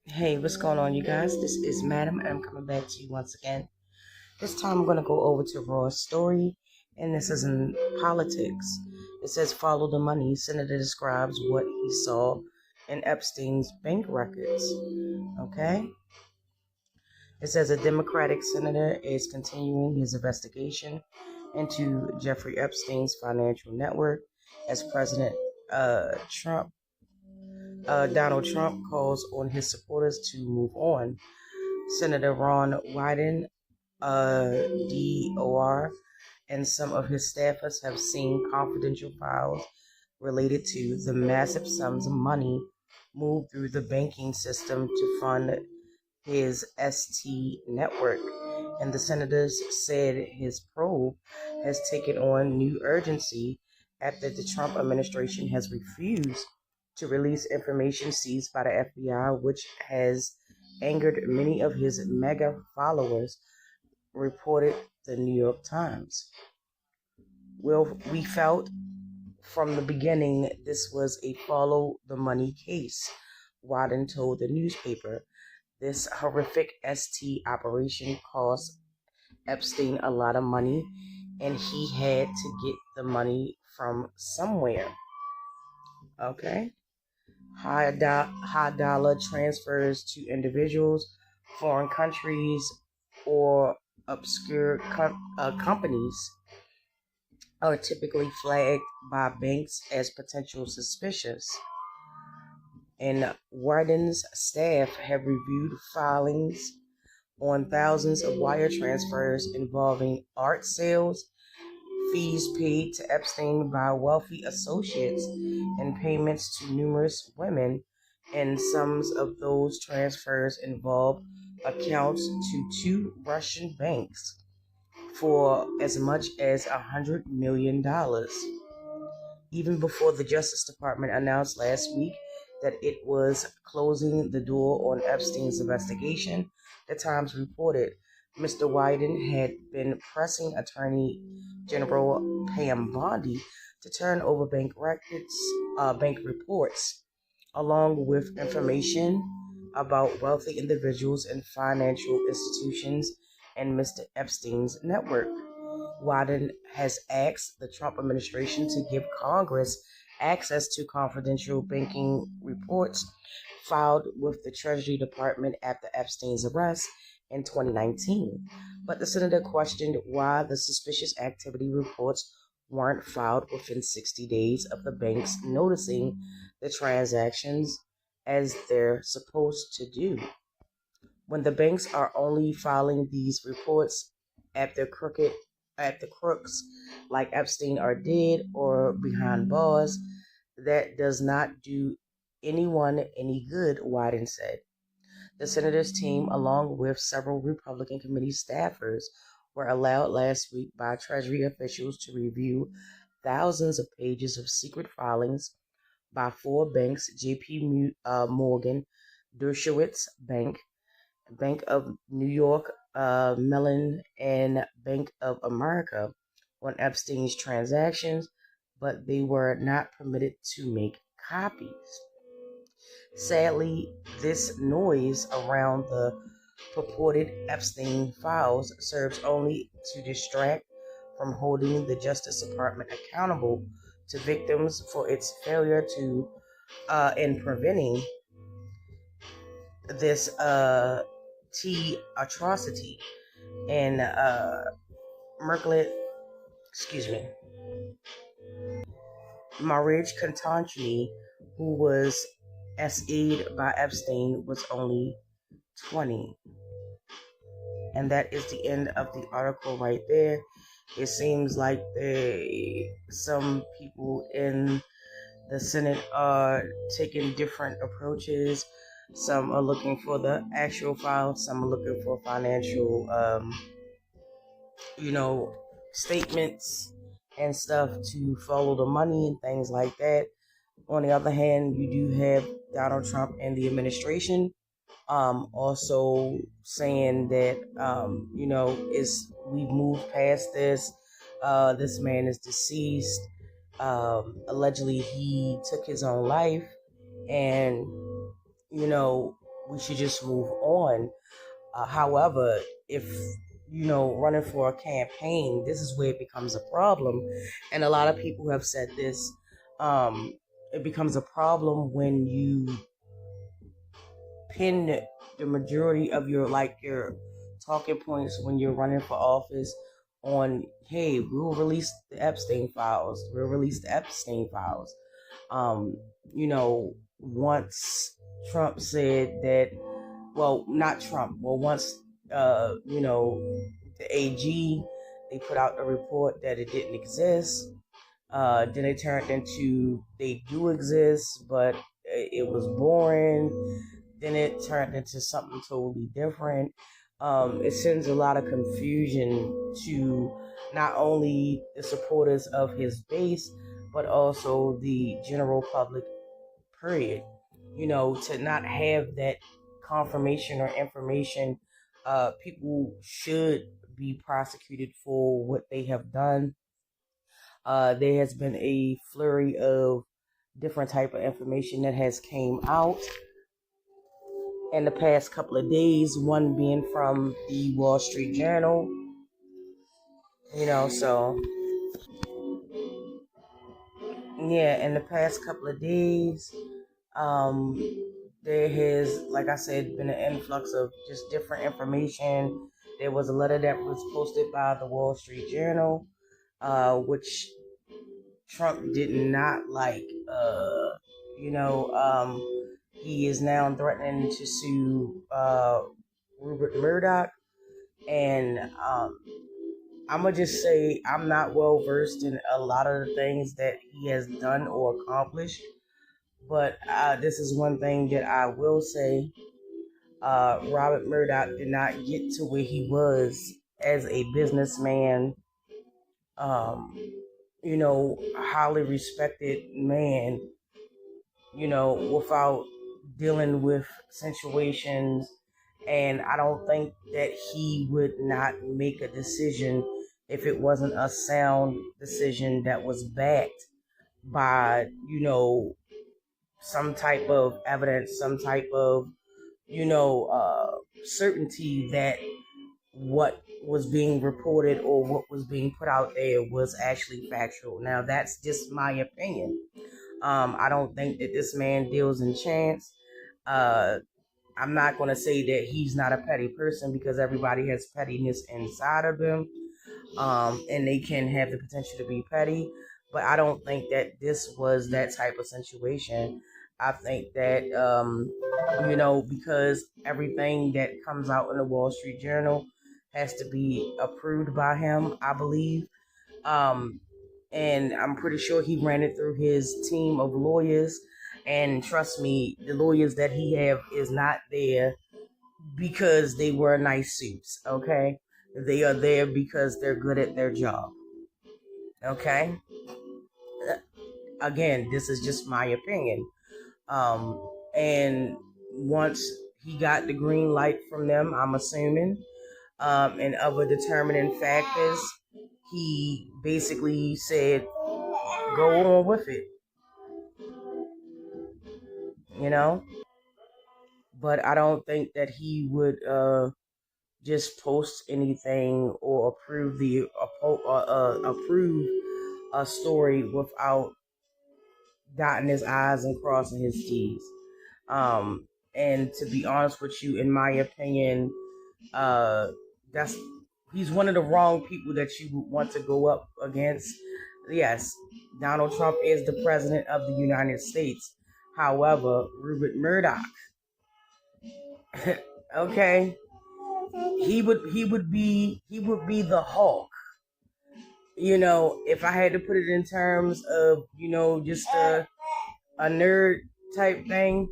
Hey, what's going on, you guys? This is Madam, and I'm coming back to you once again. This time I'm going to go over to Raw's story, and this is in politics. It says, follow the money. Senator describes what he saw in Epstein's bank records. Okay? It says a Democratic senator is continuing his investigation into Jeffrey Epstein's financial network as President Donald Trump calls on his supporters to move on. Senator Ron Wyden, DOR, and some of his staffers have seen confidential files related to the massive sums of money moved through the banking system to fund his ST network. And the senators said his probe has taken on new urgency after the Trump administration has refused to release information seized by the FBI, which has angered many of his mega followers, reported the New York Times. Well, we felt from the beginning this was a follow the money case, Wyden told the newspaper. This horrific ST operation cost Epstein a lot of money, and he had to get the money from somewhere. Okay? High dollar transfers to individuals, foreign countries, or obscure companies are typically flagged by banks as potential suspicious. And Wyden's staff have reviewed filings on thousands of wire transfers involving art sales, fees paid to Epstein by wealthy associates, and payments to numerous women, and some of those transfers involve accounts to 2 Russian banks for as much as $100 million. Even before the Justice Department announced last week that it was closing the door on Epstein's investigation, the Times reported Mr. Wyden had been pressing Attorney General Pam Bondi to turn over bank reports, along with information about wealthy individuals and financial institutions and Mr. Epstein's network. Wyden has asked the Trump administration to give Congress access to confidential banking reports filed with the Treasury Department after Epstein's arrest in 2019. But the senator questioned why the suspicious activity reports weren't filed within 60 days of the banks noticing the transactions as they're supposed to do. When the banks are only filing these reports after crooks like Epstein are dead or behind bars, that does not do anyone any good, Wyden said. The senator's team, along with several Republican committee staffers, were allowed last week by Treasury officials to review thousands of pages of secret filings by 4 banks: J.P. Morgan, Dershowitz Bank, Bank of New York, Mellon, and Bank of America, on Epstein's transactions, but they were not permitted to make copies. Sadly, this noise around the purported Epstein files serves only to distract from holding the Justice Department accountable to victims for its failure to in preventing this atrocity. And Marriage Contanti, who was SE'd by Epstein, was only 20. And that is the end of the article right there. It seems like some people in the Senate are taking different approaches. Some are looking for the actual file. Some are looking for financial, statements and stuff to follow the money and things like that. On the other hand, you do have Donald Trump and the administration also saying that, we've moved past this. This man is deceased. Allegedly, he took his own life. and we should just move on. However, if running for a campaign, this is where it becomes a problem, and a lot of people have said this. It becomes a problem when you pin the majority of your talking points when you're running for office on, hey, we'll release the Epstein files. We'll release the Epstein files. Once Trump said that, well, not Trump, well, once, the AG, they put out a report that it didn't exist. Then it turned into they do exist, but it was boring. Then it turned into something totally different. It sends a lot of confusion to not only the supporters of his base, but also the general public, period. To not have that confirmation or information, people should be prosecuted for what they have done. There has been a flurry of different type of information that has came out in the past couple of days, one being from the Wall Street Journal. So yeah, in the past couple of days, um, there has, like I said, been an influx of just different information. There was a letter that was posted by the Wall Street Journal, which Trump did not like. He is now threatening to sue Rupert Murdoch, and I'm gonna just say I'm not well versed in a lot of the things that he has done or accomplished, but this is one thing that I will say. Robert Murdoch did not get to where he was as a businessman, highly respected man, without dealing with situations. And I don't think that he would not make a decision if it wasn't a sound decision that was backed by, some type of evidence, some type of, certainty that what was being reported or what was being put out there was actually factual. Now, that's just my opinion. I don't think that this man deals in chance. I'm not going to say that he's not a petty person, because everybody has pettiness inside of them, and they can have the potential to be petty. But I don't think that this was that type of situation. I think that, because everything that comes out in the Wall Street Journal has to be approved by him, I believe. And I'm pretty sure he ran it through his team of lawyers. And trust me, the lawyers that he have is not there because they wear nice suits, okay? They are there because they're good at their job, okay? Again, this is just my opinion. And once he got the green light from them, I'm assuming, and other determining factors, he basically said, go on with it, But I don't think that he would just post anything or approve a story without dotting his I's and crossing his T's. And to be honest with you, in my opinion, that's he's one of the wrong people that you would want to go up against. Yes, Donald Trump is the president of the United States. However, Rupert Murdoch, okay, he would be the Hulk. If I had to put it in terms of, just a nerd type thing,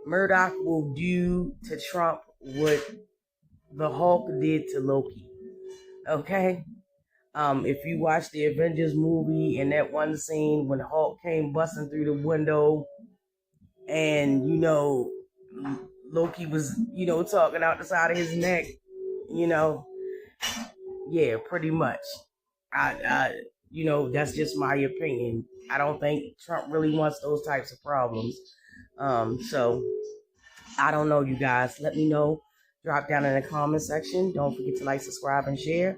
Murdoch will do to Trump what the Hulk did to Loki. Okay? If you watch the Avengers movie and that one scene when Hulk came busting through the window and, Loki was, talking out the side of his neck, yeah, pretty much. That's just my opinion. I don't think Trump really wants those types of problems. So I don't know, you guys. Let me know. Drop down in the comment section. Don't forget to like, subscribe, and share.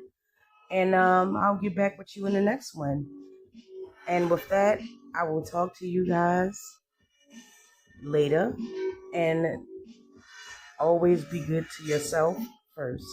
And I'll get back with you in the next one. And with that, I will talk to you guys later. And always be good to yourself first.